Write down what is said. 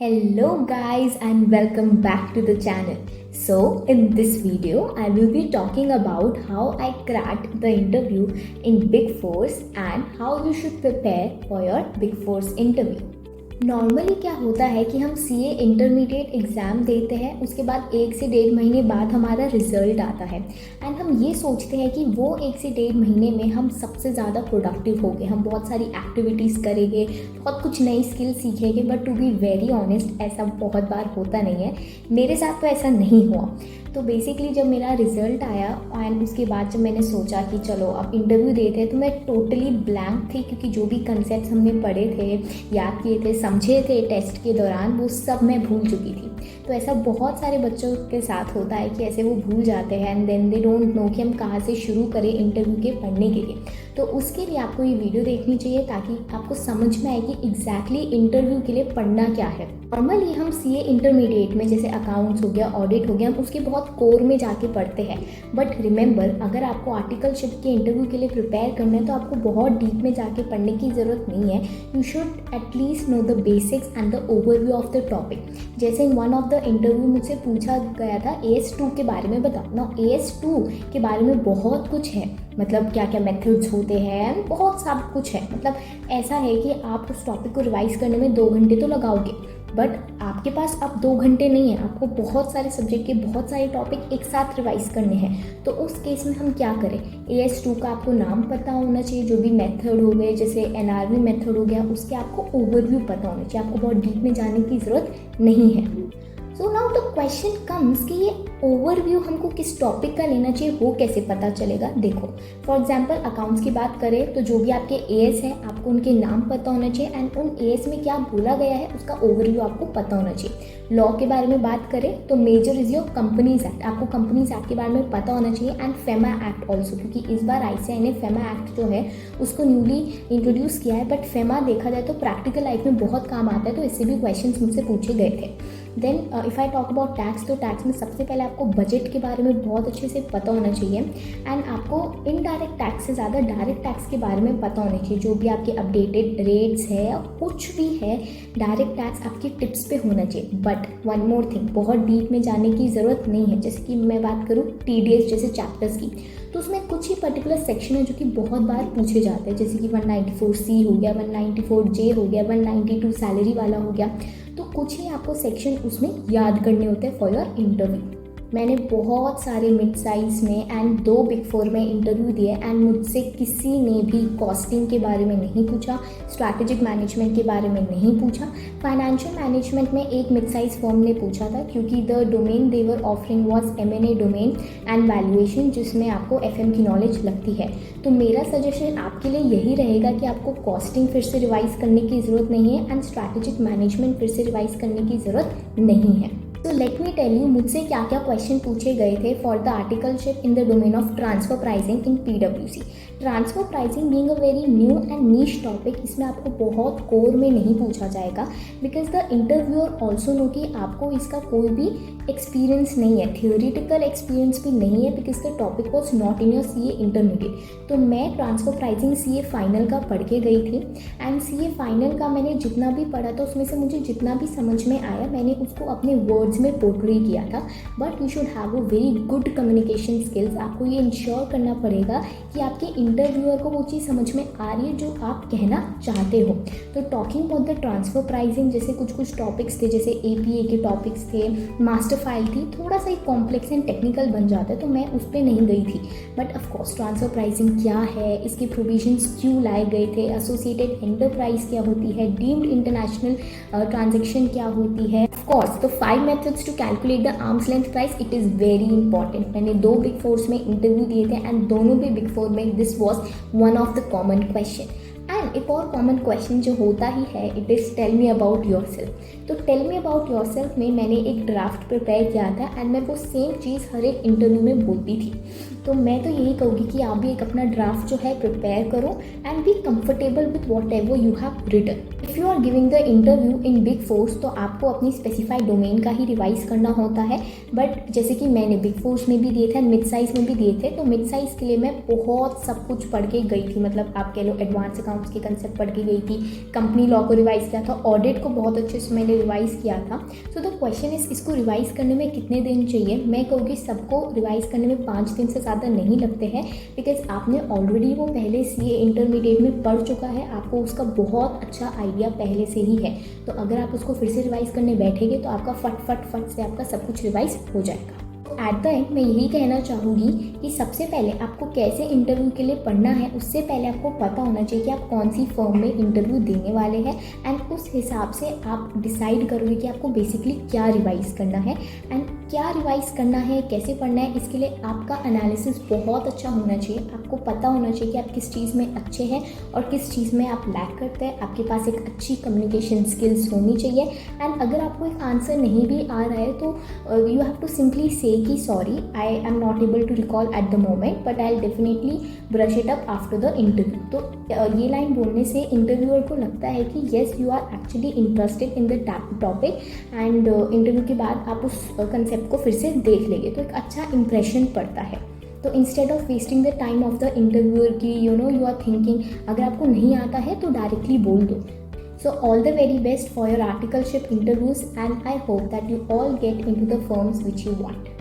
Hello guys and welcome back to the channel. So in this video I will be talking about how I cracked the interview in Big Fours and how you should prepare for your Big Fours interview. Normally क्या होता है कि हम CA intermediate exam देते हैं, उसके बाद 1 से 1.5 महीने बाद हमारा रिज़ल्ट आता है एंड हम ये सोचते हैं कि वो 1 से 1.5 महीने में हम सबसे ज़्यादा प्रोडक्टिव हो गए, हम बहुत सारी एक्टिविटीज़ करेंगे, बहुत कुछ नई स्किल सीखेंगे। But to be very honest ऐसा बहुत बार होता नहीं है, मेरे साथ तो ऐसा नहीं हुआ। तो बेसिकली जब मेरा रिज़ल्ट आया एंड उसके बाद जब मैंने सोचा कि चलो अब इंटरव्यू देते हैं, तो मैं टोटली ब्लैंक थी क्योंकि जो भी कंसेप्ट हमने पढ़े थे, याद किए थे, समझे थे टेस्ट के दौरान, वो सब मैं भूल चुकी थी। तो ऐसा बहुत सारे बच्चों के साथ होता है कि ऐसे वो भूल जाते हैं and then they don't know कि हम कहाँ से शुरू करें इंटरव्यू के पढ़ने के लिए। तो उसके लिए आपको ये वीडियो देखनी चाहिए ताकि आपको समझ में आए कि एग्जैक्टली इंटरव्यू के लिए पढ़ना क्या है। नॉर्मली हम सीए इंटरमीडिएट में जैसे अकाउंट्स हो गया, ऑडिट हो गया, हम उसके बहुत कोर में जाके पढ़ते हैं। बट रिमेंबर, अगर आपको आर्टिकलशिप के इंटरव्यू के लिए प्रिपेयर करना है तो आपको बहुत डीप में जाके पढ़ने की ज़रूरत नहीं है। You should at least know the basics and the overview of the topic. जैसे in one of the interview मुझसे पूछा गया था AS2 के बारे में बताओ ना। AS2 के बारे में बहुत कुछ है, मतलब क्या क्या मेथड्स होते हैं, बहुत सब कुछ है। मतलब ऐसा है कि आप उस टॉपिक को रिवाइज़ करने में 2 घंटे तो लगाओगे, बट आपके पास अब 2 घंटे नहीं है, आपको बहुत सारे सब्जेक्ट के बहुत सारे टॉपिक एक साथ रिवाइज करने हैं। तो उस केस में हम क्या करें, AS2 का आपको नाम पता होना चाहिए, जो भी मेथड हो गए जैसे NRV मेथड हो गया, उसके आपको ओवरव्यू पता होना चाहिए, आपको बहुत डीप में जाने की ज़रूरत नहीं है। So now the question comes कि ये ओवरव्यू हमको किस टॉपिक का लेना चाहिए, वो कैसे पता चलेगा। देखो फॉर एग्जांपल अकाउंट्स की बात करें तो जो भी आपके AS हैं आपको उनके नाम पता होना चाहिए एंड उन AS में क्या बोला गया है उसका ओवरव्यू आपको पता होना चाहिए। लॉ के बारे में बात करें तो major is your companies act, आपको कंपनीज एक्ट के बारे में पता होना चाहिए एंड फेमा एक्ट ऑल्सो, क्योंकि इस बार ICAI ने फेमा एक्ट जो है उसको न्यूली इंट्रोड्यूस किया है। बट फेमा देखा जाए तो प्रैक्टिकल लाइफ में बहुत काम आता है, तो इससे भी क्वेश्चन मुझसे पूछे गए थे। Then if I talk about tax, तो टैक्स में सबसे पहले आपको बजट के बारे में बहुत अच्छे से पता होना चाहिए एंड आपको इनडायरेक्ट टैक्स से ज़्यादा डायरेक्ट टैक्स के बारे में पता होना चाहिए। जो भी आपके अपडेटेड रेट्स है या कुछ भी है, डायरेक्ट टैक्स आपकी टिप्स पे होना चाहिए। बट वन मोर थिंग, बहुत डीप में जाने की ज़रूरत नहीं है। जैसे कि मैं बात करूँ TDS जैसे चैप्टर्स की, तो उसमें कुछ ही पर्टिकुलर सेक्शन है जो कि बहुत बार पूछे जाते हैं, जैसे कि 194C हो गया, 194J हो गया, 192 सैलरी वाला हो गया। तो कुछ ही आपको सेक्शन उसमें याद करने होते हैं फॉर योर इंटरव्यू। मैंने बहुत सारे मिड साइज़ में एंड 2 बिग 4 में इंटरव्यू दिए एंड मुझसे किसी ने भी कॉस्टिंग के बारे में नहीं पूछा, स्ट्रैटेजिक मैनेजमेंट के बारे में नहीं पूछा। फाइनेंशियल मैनेजमेंट में एक मिड साइज फर्म ने पूछा था क्योंकि the domain they were offering was M&A domain and valuation, जिसमें आपको FM की नॉलेज लगती है। तो मेरा सजेशन आपके लिए यही रहेगा कि आपको कॉस्टिंग फिर से रिवाइज करने की ज़रूरत नहीं है एंड स्ट्रैटेजिक मैनेजमेंट फिर से रिवाइज करने की ज़रूरत नहीं है। तो लेट मी टेल यू मुझसे क्या क्या क्वेश्चन पूछे गए थे for the articleship in the domain of transfer pricing in PwC। Transfer pricing being a very new and niche topic, इसमें आपको बहुत कोर में नहीं पूछा जाएगा because the interviewer also know कि आपको इसका कोई भी एक्सपीरियंस नहीं है, थियोरिटिकल एक्सपीरियंस भी नहीं है because the topic was not in your CA intermediate. तो मैं ट्रांसफर प्राइसिंग CA फाइनल का पढ़ के गई थी एंड CA फाइनल का मैंने जितना भी पढ़ा था उसमें से मुझे जितना भी समझ में आया मैंने उसको अपने वर्ड्स में पोर्ट्रे किया था। But you should have a very good communication skills. आपको ये इंश्योर करना पड़ेगा कि आपके इंटरव्यूअर को वो चीज़ समझ में आ रही है जो आप कहना चाहते हो। तो talking about the transfer pricing, जैसे कुछ कुछ टॉपिक्स थे, जैसे APA के टॉपिक्स थे, मास्टर फाइल थी, थोड़ा सा एक कॉम्प्लेक्स एंड टेक्निकल बन जाता है, तो मैं उस पर नहीं गई थी। बट ऑफकोर्स ट्रांसफर प्राइसिंग क्या है, इसके प्रोविजंस क्यों लाए गए थे, एसोसिएटेड एंटरप्राइज क्या होती है, डीम्ड इंटरनेशनल ट्रांजेक्शन क्या होती है, ऑफकोर्स तो 5 methods to calculate the arms length price, it is very important. मैंने 2 बिग 4 में इंटरव्यू दिए थे एंड दोनों भी बिग 4 में this was one of the common question. And एक और कॉमन क्वेश्चन जो होता ही है, it is tell me about yourself. तो tell me about yourself में मैंने एक ड्राफ्ट प्रिपेयर किया था एंड मैं वो सेम चीज़ हर एक इंटरव्यू में बोलती थी। तो मैं तो यही कहूँगी कि आप भी एक अपना ड्राफ्ट जो है प्रिपेयर करो and be comfortable with whatever you have written. If you are giving the interview in big 4 तो आपको अपनी स्पेसिफाइड डोमेन का ही रिवाइज करना होता है। बट जैसे कि मैंने बिग 4 में भी दिए थे एंड मिड साइज़ में भी दिए थे, तो मिड साइज़ के लिए मैं बहुत सब कुछ पढ़ के गई थी। मतलब आप कह लो एडवांस अकाउंट्स उसके कंसेप्ट पढ़ के गई थी, कंपनी लॉ को रिवाइज़ किया था, ऑडिट को बहुत अच्छे से मैंने रिवाइज़ किया था। सो द क्वेश्चन इज़, इसको रिवाइज़ करने में कितने दिन चाहिए? मैं कहूँगी सबको रिवाइज़ करने में 5 दिन से ज़्यादा नहीं लगते हैं, बिकॉज आपने ऑलरेडी वो पहले CA इंटरमीडिएट में पढ़ चुका है, आपको उसका बहुत अच्छा आइडिया पहले से ही है। तो अगर आप उसको फिर से रिवाइज़ करने बैठेंगे तो आपका फट से आपका सब कुछ रिवाइज़ हो जाएगा। एट द एंड मैं यही कहना चाहूँगी कि सबसे पहले आपको कैसे इंटरव्यू के लिए पढ़ना है, उससे पहले आपको पता होना चाहिए कि आप कौन सी फर्म में इंटरव्यू देने वाले हैं, एंड उस हिसाब से आप डिसाइड करोगे कि आपको बेसिकली क्या रिवाइज़ करना है एंड क्या रिवाइज़ करना है, कैसे पढ़ना है। इसके लिए आपका एनालिसिस बहुत अच्छा होना चाहिए, आपको पता होना चाहिए कि आप किस चीज़ में अच्छे हैं और किस चीज़ में आप लैक करते हैं। आपके पास एक अच्छी कम्युनिकेशन स्किल्स होनी चाहिए, एंड अगर आपको एक आंसर नहीं भी आ रहा है तो you have to simply say कि sorry, I am not able to recall at the moment, but I will definitely brush it up after the interview. तो ये लाइन बोलने से इंटरव्यूअर को लगता है कि yes you are actually interested in the topic, and interview के बाद आप उस कंसेप्ट को फिर से देख लेंगे तो एक अच्छा इंप्रेशन पड़ता है। तो instead of wasting the time of the interviewer की यू आर थिंकिंग, अगर आपको नहीं आता है तो डायरेक्टली बोल दो। So all the very best for your articleship interviews, and I hope that you all get into the firms which you want.